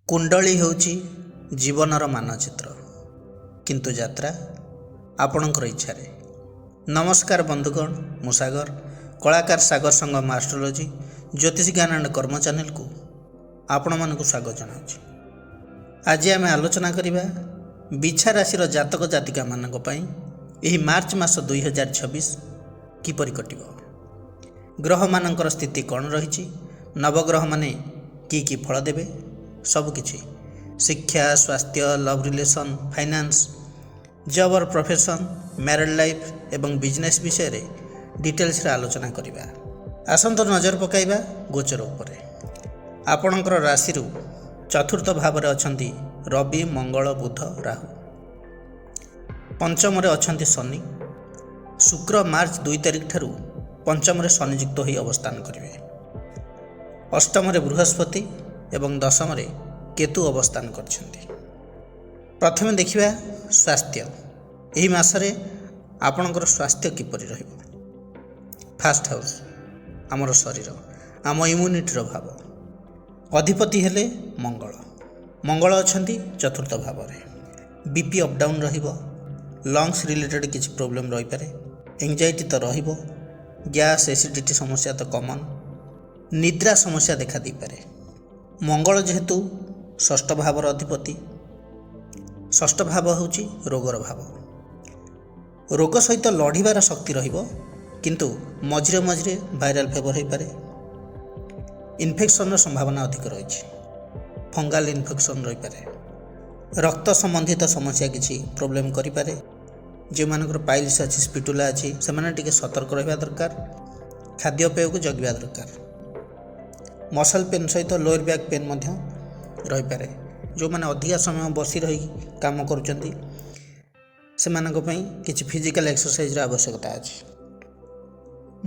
କୁଣ୍ଡଳୀ ହେଉଛି ଜୀବନର ମାନଚିତ୍ର, କିନ୍ତୁ ଯାତ୍ରା ଆପଣଙ୍କର ଇଚ୍ଛାରେ। ନମସ୍କାର ବନ୍ଧୁଗଣ, ମୁଁ ସାଗର, କଳାକାର ସାଗର ସଙ୍ଗମ ଆଷ୍ଟ୍ରୋଲୋଜି ଜ୍ୟୋତିଷ ଜ୍ଞାନ ଆଣ୍ଡ କର୍ମ ଚ୍ୟାନେଲକୁ ଆପଣମାନଙ୍କୁ ସ୍ୱାଗତ ଜଣାଉଛି। ଆଜି ଆମେ ଆଲୋଚନା କରିବା ବିଛା ରାଶିର ଜାତକ ଜାତିକାମାନଙ୍କ ପାଇଁ ଏହି ମାର୍ଚ୍ଚ ମାସ 2026 କିପରି କଟିବ, ଗ୍ରହମାନଙ୍କର ସ୍ଥିତି କ'ଣ ରହିଛି, ନବଗ୍ରହମାନେ କି ଫଳ ଦେବେ, ସବୁକିଛି ଶିକ୍ଷା, ସ୍ୱାସ୍ଥ୍ୟ, ଲଭ୍ ରିଲେସନ୍, ଫାଇନାନ୍ସ, ଜବ୍ ଅର୍ ପ୍ରଫେସନ୍, ମ୍ୟାରେଡ୍ ଲାଇଫ୍ ଏବଂ ବିଜନେସ୍ ବିଷୟରେ ଡିଟେଲ୍ସରେ ଆଲୋଚନା କରିବା। ଆସନ୍ତୁ ନଜର ପକାଇବା ଗୋଚର ଉପରେ। ଆପଣଙ୍କର ରାଶିରୁ ଚତୁର୍ଥ ଭାବରେ ଅଛନ୍ତି ରବି, ମଙ୍ଗଳ, ବୁଧ, ରାହୁ। ପଞ୍ଚମରେ ଅଛନ୍ତି ଶନି। ଶୁକ୍ର ମାର୍ଚ୍ଚ 2 ତାରିଖ ଠାରୁ ପଞ୍ଚମରେ ଶନିଯୁକ୍ତ ହୋଇ ଅବସ୍ଥାନ କରିବେ। ଅଷ୍ଟମରେ ବୃହସ୍ପତି ଏବଂ ଦଶମରେ କେତୁ ଅବସ୍ଥାନ କରିଛନ୍ତି। ପ୍ରଥମେ ଦେଖିବା ସ୍ୱାସ୍ଥ୍ୟ। ଏହି ମାସରେ ଆପଣଙ୍କର ସ୍ୱାସ୍ଥ୍ୟ କିପରି ରହିବ। ଫାର୍ଷ୍ଟ ହାଉସ୍ ଆମର ଶରୀର, ଆମ ଇମ୍ୟୁନିଟିର ଭାବ। ଅଧିପତି ହେଲେ ମଙ୍ଗଳ। ମଙ୍ଗଳ ଅଛନ୍ତି ଚତୁର୍ଥ ଭାବରେ। ବିପି ଅପଡାଉନ୍ ରହିବ, ଲଙ୍ଗସ୍ ରିଲେଟେଡ଼୍ କିଛି ପ୍ରୋବ୍ଲେମ୍ ରହିପାରେ, ଏଙ୍ଜାଇଟି ତ ରହିବ, ଗ୍ୟାସ୍ ଏସିଡ଼ିଟି ସମସ୍ୟା ତ କମନ୍, ନିଦ୍ରା ସମସ୍ୟା ଦେଖା ଦେଇପାରେ। ମଙ୍ଗଳ ଯେହେତୁ ଷଷ୍ଠ ଭାବର ଅଧିପତି, ଷଷ୍ଠ ଭାବ ହେଉଛି ରୋଗର ଭାବ। ରୋଗ ସହିତ ଲଢ଼ିବାର ଶକ୍ତି ରହିବ, କିନ୍ତୁ ମଝିରେ ମଝିରେ ଭାଇରାଲ୍ ଫିଭର ହୋଇପାରେ। ଇନଫେକ୍ସନ୍ର ସମ୍ଭାବନା ଅଧିକ ରହିଛି। ଫଙ୍ଗାଲ୍ ଇନଫେକ୍ସନ୍ ରହିପାରେ। ରକ୍ତ ସମ୍ବନ୍ଧିତ ସମସ୍ୟା କିଛି ପ୍ରୋବ୍ଲେମ୍ କରିପାରେ। ଯେଉଁମାନଙ୍କର ପାଇଲ୍ସ ଅଛି, ସ୍ପିଟୁଲା ଅଛି, ସେମାନେ ଟିକେ ସତର୍କ ରହିବା ଦରକାର। ଖାଦ୍ୟପେୟକୁ ଜଗିବା ଦରକାର। ମସଲ୍ ପେନ୍ ସହିତ ଲୋୟର୍ ବ୍ୟାକ୍ ପେନ୍ ମଧ୍ୟ ରହିପାରେ। ଯେଉଁମାନେ ଅଧିକା ସମୟ ବସି ରହି କାମ କରୁଛନ୍ତି, ସେମାନଙ୍କ ପାଇଁ କିଛି ଫିଜିକାଲ୍ ଏକ୍ସରସାଇଜ୍ର ଆବଶ୍ୟକତା ଅଛି।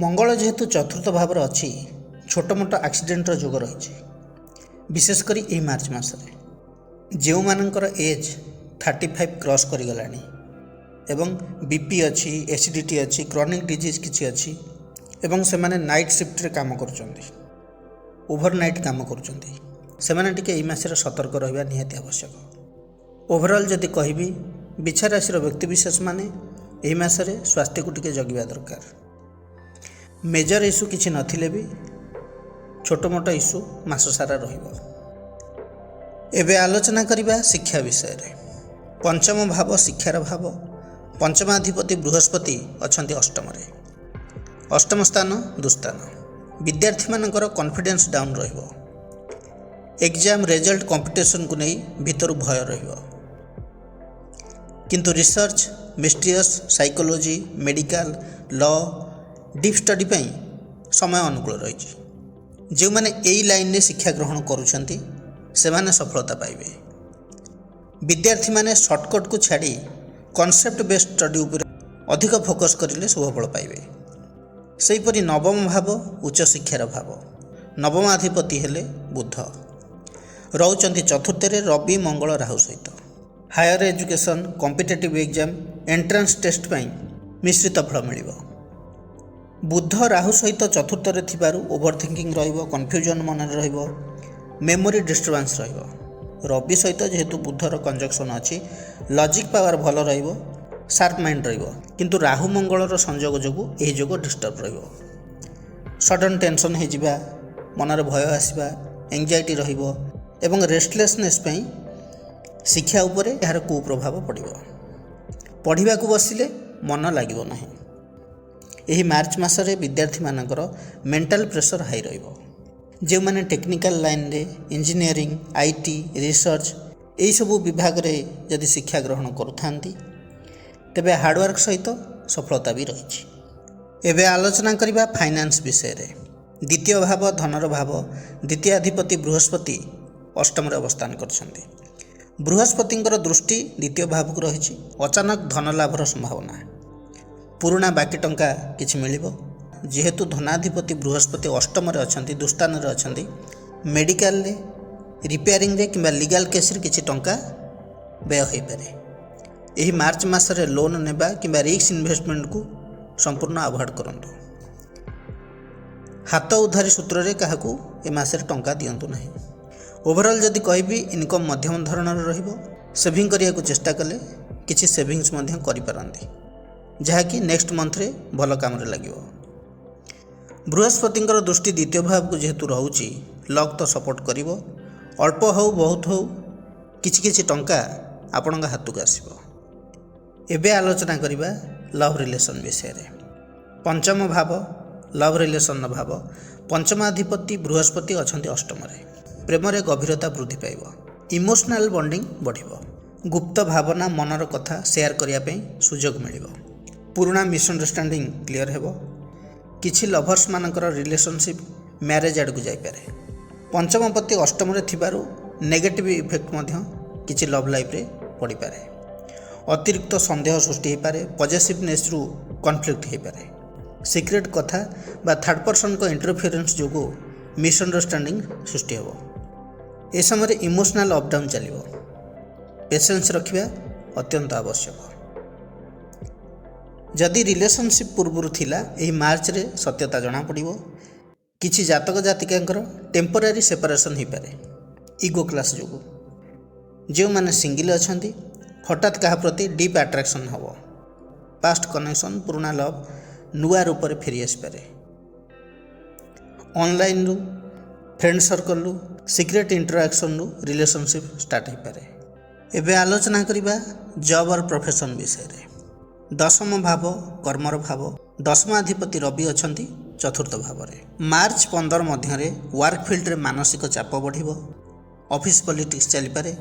ମଙ୍ଗଳ ଯେହେତୁ ଚତୁର୍ଥ ଭାବରେ ଅଛି, ଛୋଟ ମୋଟ ଆକ୍ସିଡେଣ୍ଟର ଯୋଗ ରହିଛି, ବିଶେଷ କରି ଏହି ମାର୍ଚ୍ଚ ମାସରେ। ଯେଉଁମାନଙ୍କର ଏଜ୍ 35 କ୍ରସ୍ କରିଗଲାଣି ଏବଂ ବିପି ଅଛି, ଏସିଡ଼ିଟି ଅଛି, କ୍ରନିକ୍ ଡିଜିଜ୍ କିଛି ଅଛି ଏବଂ ସେମାନେ ନାଇଟ୍ ସିଫ୍ଟରେ କାମ କରୁଛନ୍ତି, ଓଭରନାଇଟ୍ କାମ କରୁଛନ୍ତି, ସେମାନେ ଟିକେ ଏହି ମାସରେ ସତର୍କ ରହିବା ନିହାତି ଆବଶ୍ୟକ। ଓଭରଅଲ୍ ଯଦି କହିବି, ବିଛା ରାଶିର ବ୍ୟକ୍ତିବିଶେଷମାନେ ଏହି ମାସରେ ସ୍ୱାସ୍ଥ୍ୟକୁ ଟିକେ ଜଗିବା ଦରକାର। ମେଜର ଇସ୍ୟୁ କିଛି ନଥିଲେ ବି ଛୋଟ ମୋଟ ଇସ୍ୟୁ ମାସ ସାରା ରହିବ। ଏବେ ଆଲୋଚନା କରିବା ଶିକ୍ଷା ବିଷୟରେ। ପଞ୍ଚମ ଭାବ ଶିକ୍ଷାର ଭାବ। ପଞ୍ଚମାଧିପତି ବୃହସ୍ପତି ଅଛନ୍ତି ଅଷ୍ଟମରେ। ଅଷ୍ଟମ ସ୍ଥାନ ଦୁସ୍ଥାନ। ବିଦ୍ୟାର୍ଥୀମାନଙ୍କର କନଫିଡେନ୍ସ ଡାଉନ୍ ରହିବ। ଏକ୍ଜାମ୍ ରେଜଲ୍ଟ କମ୍ପିଟିସନକୁ ନେଇ ଭିତରୁ ଭୟ ରହିବ। କିନ୍ତୁ ରିସର୍ଚ୍ଚ, ମିଷ୍ଟ୍ରିୟସ୍, ସାଇକୋଲୋଜି, ମେଡ଼ିକାଲ, ଲ, ଡିପ୍ ଷ୍ଟଡି ପାଇଁ ସମୟ ଅନୁକୂଳ ରହିଛି। ଯେଉଁମାନେ ଏହି ଲାଇନ୍ରେ ଶିକ୍ଷା ଗ୍ରହଣ କରୁଛନ୍ତି, ସେମାନେ ସଫଳତା ପାଇବେ। ବିଦ୍ୟାର୍ଥୀମାନେ ସର୍ଟକଟ୍କୁ ଛାଡ଼ି କନସେପ୍ଟ ବେସ୍ଡ ଷ୍ଟଡି ଉପରେ ଅଧିକ ଫୋକସ୍ କରିଲେ ଶୁଭଫଳ ପାଇବେ। ସେହିପରି ନବମ ଭାବ ଉଚ୍ଚଶିକ୍ଷାର ଭାବ। ନବମାଧିପତି ହେଲେ ବୁଧ। ରହୁଛନ୍ତି ଚତୁର୍ଥରେ ରବି, ମଙ୍ଗଳ, ରାହୁ ସହିତ। Higher education, competitive exam, entrance test ପାଇଁ ମିଶ୍ରିତ ଫଳ ମିଳିବ। ବୁଧ ରାହୁ ସହିତ ଚତୁର୍ଥରେ ଥିବାରୁ ଓଭର ଥିଙ୍କିଂ ରହିବ, କନଫ୍ୟୁଜନ୍ ମନରେ ରହିବ, ମେମୋରି ଡିଷ୍ଟର୍ବାନ୍ସ ରହିବ। ରବି ସହିତ ଯେହେତୁ ବୁଧର କଞ୍ଜକ୍ସନ୍ ଅଛି, ଲଜିକ୍ ପାୱାର ଭଲ ରହିବ, ସାର୍ପ ମାଇଣ୍ଡ ରହିବ। କିନ୍ତୁ ରାହୁ ମଙ୍ଗଳର ସଂଯୋଗ ଯୋଗୁଁ ଏହି ଯୋଗ ଡିଷ୍ଟର୍ବ ରହିବ। ସଡନ୍ ଟେନସନ୍ ହୋଇଯିବା, ମନରେ ଭୟ ଆସିବା, ଏଙ୍ଜାଇଟି ରହିବ ଏବଂ ରେଷ୍ଟଲେସନେସ୍ ପାଇଁ ଶିକ୍ଷା ଉପରେ ଏହାର କୁପ୍ରଭାବ ପଡ଼ିବ। ପଢ଼ିବାକୁ ବସିଲେ ମନ ଲାଗିବ ନାହିଁ। ଏହି ମାର୍ଚ୍ଚ ମାସରେ ବିଦ୍ୟାର୍ଥୀମାନଙ୍କର ମେଣ୍ଟାଲ ପ୍ରେସର ହାଇ ରହିବ। ଯେଉଁମାନେ ଟେକ୍ନିକାଲ ଲାଇନ୍ରେ, ଇଞ୍ଜିନିୟରିଂ, IT, ରିସର୍ଚ୍ଚ ଏହିସବୁ ବିଭାଗରେ ଯଦି ଶିକ୍ଷା ଗ୍ରହଣ କରୁଥାନ୍ତି, ତେବେ ହାର୍ଡ଼ୱାର୍କ ସହିତ ସଫଳତା ବି ରହିଛି। ଏବେ ଆଲୋଚନା କରିବା ଫାଇନାନ୍ସ ବିଷୟରେ। ଦ୍ୱିତୀୟ ଭାବ ଧନର ଭାବ। ଦ୍ୱିତୀୟାଧିପତି ବୃହସ୍ପତି ଅଷ୍ଟମରେ ଅବସ୍ଥାନ କରିଛନ୍ତି। ବୃହସ୍ପତିଙ୍କର ଦୃଷ୍ଟି ଦ୍ୱିତୀୟ ଭାବକୁ ରହିଛି। ଅଚାନକ ଧନ ଲାଭର ସମ୍ଭାବନା। ପୁରୁଣା ବାକି ଟଙ୍କା କିଛି ମିଳିବ। ଯେହେତୁ ଧନାଧିପତି ବୃହସ୍ପତି ଅଷ୍ଟମରେ ଅଛନ୍ତି, ଦୁସ୍ଥାନରେ ଅଛନ୍ତି, ମେଡ଼ିକାଲରେ, ରିପେୟାରିଂରେ କିମ୍ବା ଲିଗାଲ କେସ୍ରେ କିଛି ଟଙ୍କା ବ୍ୟୟ ହୋଇପାରେ। ଏହି ମାର୍ଚ୍ଚ ମାସରେ ଲୋନ୍ ନେବା କିମ୍ବା ରିସ୍କ ଇନଭେଷ୍ଟମେଣ୍ଟକୁ ସମ୍ପୂର୍ଣ୍ଣ ଆଭଏଡ଼ କରନ୍ତୁ। ହାତ ଉଧାରୀ ସୂତ୍ରରେ କାହାକୁ ଏ ମାସରେ ଟଙ୍କା ଦିଅନ୍ତୁ ନାହିଁ। ओवरऑल जदि कहबी इनकम मध्यम धरणर रहिबो। सेविंग करिया चेष्टा कले किछि सेविंग्स मध्य करि पारंती, जहाँकि नेक्स्ट मंथ रे भल काम रे लागिवो। बृहस्पतिंकर दृष्टि द्वितीय भाव को जेहेतु रहउची, लक तो सपोर्ट करिवो। अल्प हो बहुत हो किछि किछि टंका आपणक हाथ को आसीबो। एबे आलोचना करिबा लव रिलेशन विषय रे। पंचम भाव लव रिलेशन भाव, पंचमाधिपति बृहस्पति अछंती अष्टम रे। प्रेम रे गभीरता वृद्धि पाइबो। Emotional bonding बढ़िबो। गुप्त भावना मनर कथा शेयर करिया पे सुजोग मिलिबो। पुराना मिसअंडरस्टैंडिंग क्लियर हेबो। किछि लवर्स मानकर रिलेशनशिप मैरिज आड़ को जाई पारे। पंचमपति अष्टम रे थिबारु नेगेटिव इफेक्ट मध्य किछि लव लाइफ रे पड़ी पारे। अतिरिक्त संदेह सृष्टि हो पारे। पॉजिटिवनेस रु कॉन्फ्लिक्ट हो पारे। सीक्रेट कथा बा थर्ड पर्सन को इंटरफेरेंस जोगो मिसअंडरस्टैंडिंग सृष्टि हो। ए समय इमोशनल अप डाउन चलिबो। पेशेंस रखिबा अत्यंत आवश्यक। जदि रिलेशनशिप पूर्व थिला एही मार्च रे सत्यता जना पड़िबो। किछि जातक जातिकांकर टेम्पररी सेपरेशन हो पारे ईगो क्लास जोगो। जो माने सिंगल अछंती हठात कहा प्रति डीप अट्रैक्शन हबो। पास्ट कनेक्शन पुराना लव नुआ रूप में फेरी आसपे। ऑनलाइन रु फ्रेंड सर्कल रु सीक्रेट इंटरैक्शन रु रिलेशनशिप स्टार्ट हो पारे। एबे आलोचना करिबा जॉब और प्रोफेशन विषय रे। दशम भाव कर्मर भाव, दशमाधिपति रवि अछंती चतुर्थ भाव रे। मार्च 15 मध्य वर्क फील्ड रे मानसिक चाप बढ़िबो। ऑफिस पॉलिटिक्स चली पारे।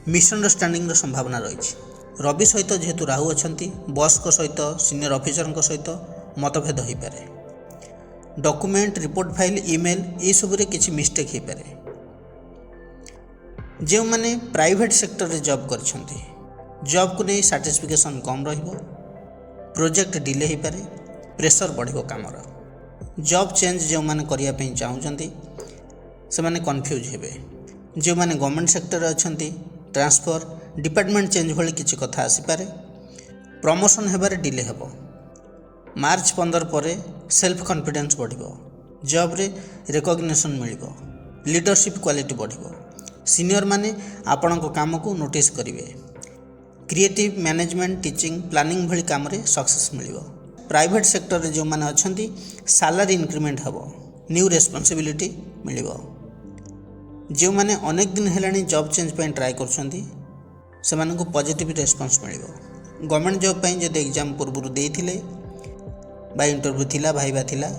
मिसअंडरस्टैंडिंग संभावना रही। रवि सहित जेहेतु राहु अछंती बॉस को सहित सीनियर ऑफिसर को सहित मतभेद हो पारे। डॉक्यूमेंट रिपोर्ट फाइल ईमेल ये सब किसी मिस्टेक हो पारे। जो माने प्राइवेट सेक्टर रे जॉब करछंती जॉब को नहीं सैटिस्फिकेशन कम रहिबो। प्रोजेक्ट डिले हो पारे। प्रेशर बढ़िबो कामर। जॉब चेंज जो माने करिया पे चाहउछंती से माने कंफ्यूज हेबे। जो माने गवर्नमेंट सेक्टर रे अछंती ट्रांसफर डिपार्टमेंट चेंज भली किसी कथा आसी पारे। प्रमोशन हेबारे डिले हेबो। मार्च 15 पर सेल्फ कॉन्फिडेंस बढ़िबो। जॉब रे रिकॉग्निशन मिलिबो। लीडरशिप क्वालिटी बढ़िबो। सीनियर माने आपण को काम को नोटिस करिवे। क्रिएटिव मैनेजमेंट टीचिंग प्लानिंग भली काम रे सक्सेस मिलिबो। प्राइवेट सेक्टर रे जो माने अछंती सैलरी इंक्रीमेंट हेबो। न्यू रेस्पॉन्सिबिलिटी मिलिबो। जो माने अनेक दिन हेलानी जॉब चेंज पे ट्राई करछंती से मानक पॉजिटिव रेस्पॉन्स मिलिबो। गवर्नमेंट जॉब पे जदि एग्जाम पूर्व देइथिले बा इंटरव्यू थिला भाईबा थिला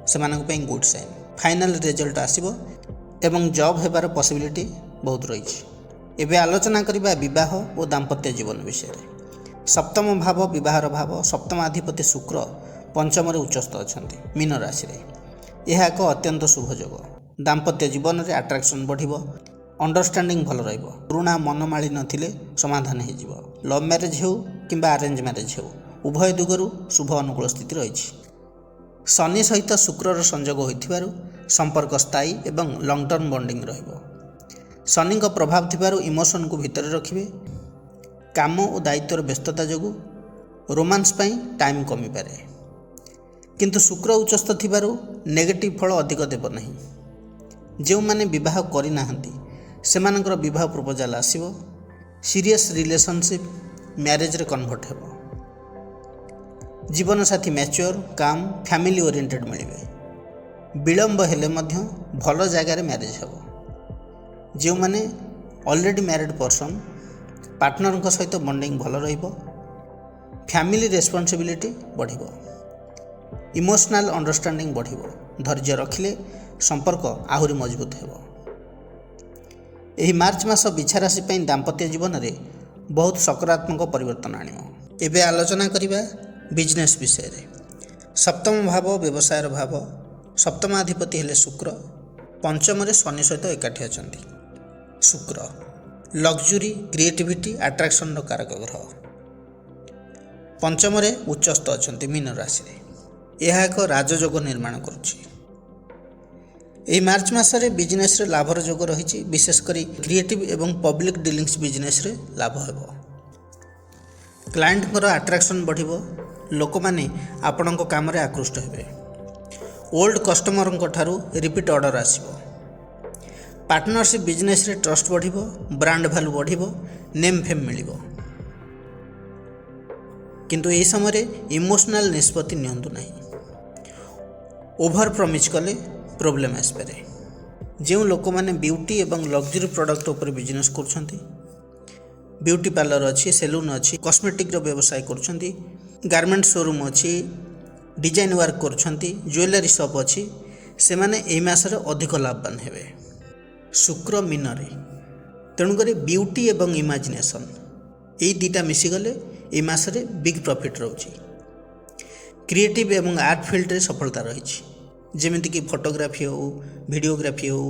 से मानक पे गुड साइन। फाइनल रिजल्ट आसीबो एवं जॉब हेबार पॉसिबिलिटी बहुत रही। एबे आलोचना करिबा विवाह और दाम्पत्य जीवन विषय रे। सप्तम भाव विवाहर भाव, सप्तमाधिपति शुक्र पंचम रे उच्चस्थ अछंती मीन राशि रे। यह एक अत्यंत शुभ योग। दाम्पत्य जीवन रे अट्रैक्शन बढ़िबो। अंडरस्टैंडिंग भल रहिबो। पुराना मनमाली नथिले समाधान हो जिवो। लव मैरिज हो किंबा अरेंज मैरिज हो उभय दिगरु शुभ अनुकूल स्थिति रही। शनि सहित शुक्रर संयोग होइथिबारु संपर्क स्थायी एवं लॉन्ग टर्म बॉन्डिंग रहिबो। शनि को प्रभाव थिबारु इमोशन को भितर रखिबे। काम और दायित्वर व्यस्तता जोगु रोमांस पई टाइम कमी पारे। किंतु शुक्र उच्चस्थ थिबारु नेगेटिव फल अधिक देब नहीं। जो माने विवाह करि नाहंती सेमानकर विवाह प्रपोजाल आसीबो। सीरियस रिलेशनशिप मैरिज रे कन्वर्ट हेबो। जीवन साथी मैच्योर काम फैमिली ओरिएंटेड मिलिबे। विलंब हेले मध्य भल जगार मैरिज हेबो। जो माने ऑलरेडी मैरिड पर्सन पार्टनर को सहित बॉन्डिंग भल रहिबो। फैमिली रेस्पॉन्सिबिलिटी बढ़िबो। इमोशनल अंडरस्टैंडिंग बढ़िबो। धैर्य रखिले संपर्क आहुरी मजबूत हेबो। एही मार्च मास बिछा राशि पई दाम्पत्य जीवन रे बहुत सकारात्मक परिवर्तन आनिबो। एबे आलोचना करिबा बिजनेस विषय रे। सप्तम भाव व्यवसायर भाव, सप्तमाधिपति हेले शुक्र, पंचम रे शनि सहित एकाठी अछंती। शुक्र लग्जरी क्रिएटिविटी अट्रैक्शन कारक ग्रह। पंचम रे उच्चस्थ अछंती मीन राशि रे। यह एक राजयोग निर्माण करुछि। एही मार्च मासरे बिजनेस रे लाभर योग रही। विशेषकर क्रिएटिव एवं पब्लिक डीलिंग्स बिजनेस रे लाभ हेबो। क्लाएंट को अट्रैक्शन बढ़िबो। लोक माने आपण को काम रे आकृष्ट हेबे। ओल्ड कस्टमर को ठारू रिपीट ऑर्डर आसीबो। पार्टनरशिप बिजनेस रे ट्रस्ट बढ़िबो, ब्रांड वैल्यू बढ़िबो, नेम फेम मिलिबो। किंतु एही समय इमोशनल निष्पत्ति नियंतु नहीं। ओभर प्रमिज कले प्रोब्लेम आसपे। जो लोक मैंने ब्यूटी एवं लग्जरी प्रोडक्ट उपर बिजनेस करछंती, ब्यूटी पार्लर अच्छी, सेलून अच्छी, कॉस्मेटिक व्यवसाय करछंती, गारमेंट शोरूम अच्छी, डिजाइन वर्क करछंती, ज्वेलरी शॉप अच्छी, से माने एही मासरे अधिक लाभवान हेबे। शुक्र मीनरे, तेणुक ब्यूटी एवं इमेजिनेशन यही दुटा मिसीगले ए मासरे बिग प्रॉफिट रोची। क्रिएटिव एवं आर्ट फील्ड रे सफलता रही, जेमितिक फोटोग्राफी हो, वीडियोग्राफी हो,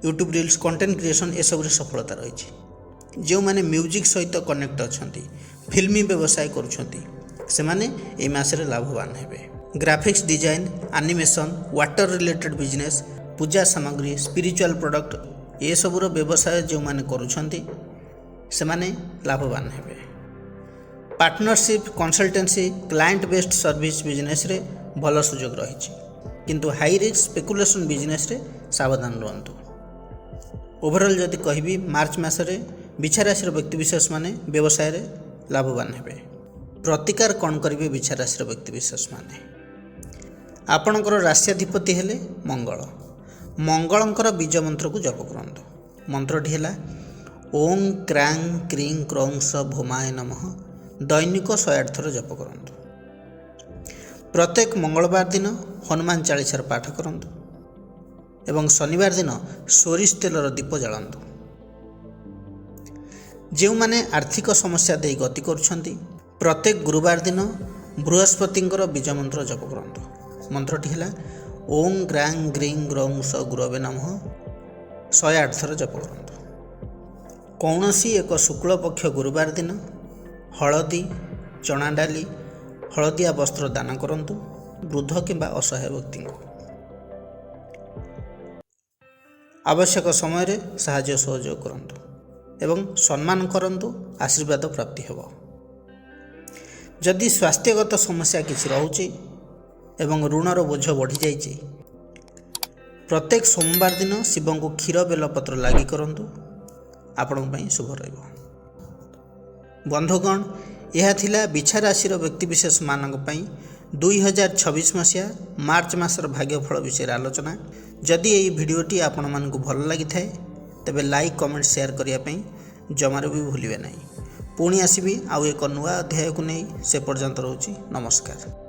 यूट्यूब रील्स कंटेंट क्रिएशन ए सब रे सफलता रही। जो माने म्यूजिक सहित कनेक्ट अछंती, फिल्मी व्यवसाय करुछंती, से माने ए मासरे लाभवान हेबे। Graphics design, animation, water related business, पूजा सामग्री, स्पिरिचुअल प्रोडक्ट ए सबुर व्यवसाय जो माने करुछंती से माने लाभवान हेबे। Partnership, consultancy, client based service business रे भल सुजोग रही, किंतु हाई रिस्क स्पेकुलेशन बिजनेस रे सावधान रहंतु। ओवरऑल जदि कहबी, मार्च मासरे बिछा राशि व्यक्तिविशेष माने व्यवसाय रे लाभवान हेबे। प्रतिकार कौन करेंगे बिछा राशि व्यक्तिविशेष माने? आपणकर राष्ट्राधिपति हेले मंगल। मंगलंकर बीज मंत्र को जप करंतु। मंत्रटी है ओं क्रां क्रीं क्रौं स भौमाय नमः। दैनिक 108 थर जप करंतु। प्रत्येक मंगलवार दिन हनुमान चालीसार पाठ करंतु एवं शनिवार दिन सोरिष तेलर दीप जलांतु। जो माने आर्थिक समस्या दे गति करुछंती, प्रत्येक गुरुवार दिन बृहस्पतिंकर बीज मंत्र जप करंतु। मंत्रटी है ओं ग्रां ग्रीं ग्रौं स गुरवे नमः। 108 थर जप करंतु। कौनसी एक शुक्ल पक्ष गुरुवार दिन हलदी, चना डाली, हलदिया वस्त्र दान करंतु वृद्ध किंबा असहाय व्यक्ति को। आवश्यक समय रे साहाय्य सहयोग करंतु एवं सम्मान करंतु, आशीर्वाद प्राप्ति हेब। जदि स्वास्थ्यगत समस्या किछि रहुछि एवं ऋणर बोझ बढ़ी जाइछि, प्रत्येक सोमवार दिन शिव को क्षीर बेलपत्र लागी करंतु, आपण पई शुभ रहिबो। बंधुगण, यह थिला बिछा राशि व्यक्तिविशेष मानक पई 2026 मसीहा मार्च मासर भाग्यफल विषय आलोचना। जदि यही भिडियोटी आपण मानकु भल लगी थाए तेबे लाइक, कमेंट, शेयर करने जमार भी भूलिए नहीं। पुणी आसबि आउ एक नुआ अध्याय को नहीं, से पर्यंत रहूची नमस्कार।